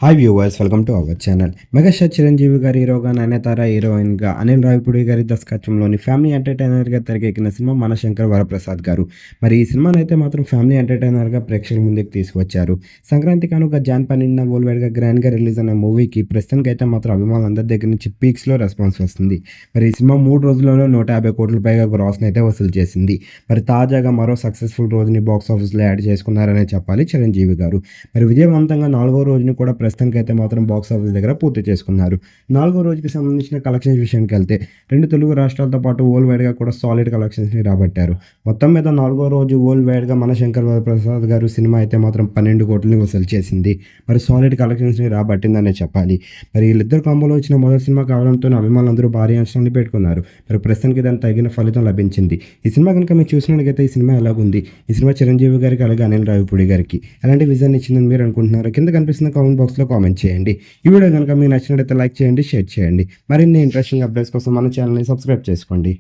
Hi viewers, welcome to our channel. Megastar Chiranjeevi గారి హీరోగా, నయనతార హీరోయిన్గా, అనిల్ రావిపూడి గారి దర్శకత్వంలోని ఫ్యామిలీ ఎంటర్టైనర్గా తెరకెక్కిన సినిమా మన శంకర్ వరప్రసాద్ గారు. మరి ఈ సినిమాను అయితే మాత్రం ఫ్యామిలీ ఎంటర్టైనర్గా ప్రేక్షకుల ముందుకు తీసుకువచ్చారు. సంక్రాంతి కానుక జాన్ 12న వరల్డ్ గ్రాండ్గా రిలీజ్ అయిన మూవీకి ప్రస్తుతానికి అయితే మాత్రం అభిమానులందరి దగ్గర నుంచి పీక్స్లో రెస్పాన్స్ వస్తుంది. మరి ఈ సినిమా 3 రోజుల్లోనే 150 కోట్ల పైగా గ్రాస్ని అయితే వసూలు చేసింది. మరి తాజాగా మరో సక్సెస్ఫుల్ రోజుని బాక్స్ ఆఫీస్లో యాడ్ చేసుకున్నారనే చెప్పాలి చిరంజీవి గారు. మరి విజయవంతంగా 4వ రోజుని కూడా ప్రస్తుతానికి అయితే మాత్రం బాక్స్ ఆఫీస్ దగ్గర పూర్తి చేసుకున్నారు. 4వ రోజుకి సంబంధించిన కలెక్షన్స్ విషయానికి వెళ్తే 2 తెలుగు రాష్ట్రాలతో పాటు వరల్డ్ వైడ్గా కూడా సాలిడ్ కలెక్షన్స్ని రాబట్టారు. మొత్తం మీద 4వ రోజు వరల్డ్ వైడ్గా మన శంకర్ వరప్రసాద్ గారు సినిమా అయితే మాత్రం 12 కోట్లని వసూలు చేసింది. మరి సాలిడ్ కలెక్షన్స్ని రాబట్టిందనే చెప్పాలి. మరి వీళ్ళిద్దరు కాంబోలో వచ్చిన మొదటి సినిమా కావడంతో అభిమానులందరూ భారీ అంచనాలు పెట్టుకున్నారు. మరి ప్రస్తుతానికి దానికి తగిన ఫలితం లభించింది. ఈ సినిమా కనుక మీరు చూసినట్లయితే ఈ సినిమా ఎలాగుంది, ఈ సినిమా చిరంజీవి గారికి అలాగే అనిల్ రావిపూడి గారికి ఎలాంటి విజన్ ఇచ్చిందని మీరు అనుకుంటున్నారు? కింద కనిపిస్తున్న కామెంట్ బాక్స్లో కామెంట్ చేయండి. ఈ వీడియో కనుక మీకు నచ్చినట్లయితే లైక్ చేయండి, షేర్ చేయండి. మరిన్ని ఇంట్రెస్టింగ్ అప్డేట్స్ కోసం మన ఛానల్ని సబ్స్క్రైబ్ చేసుకోండి.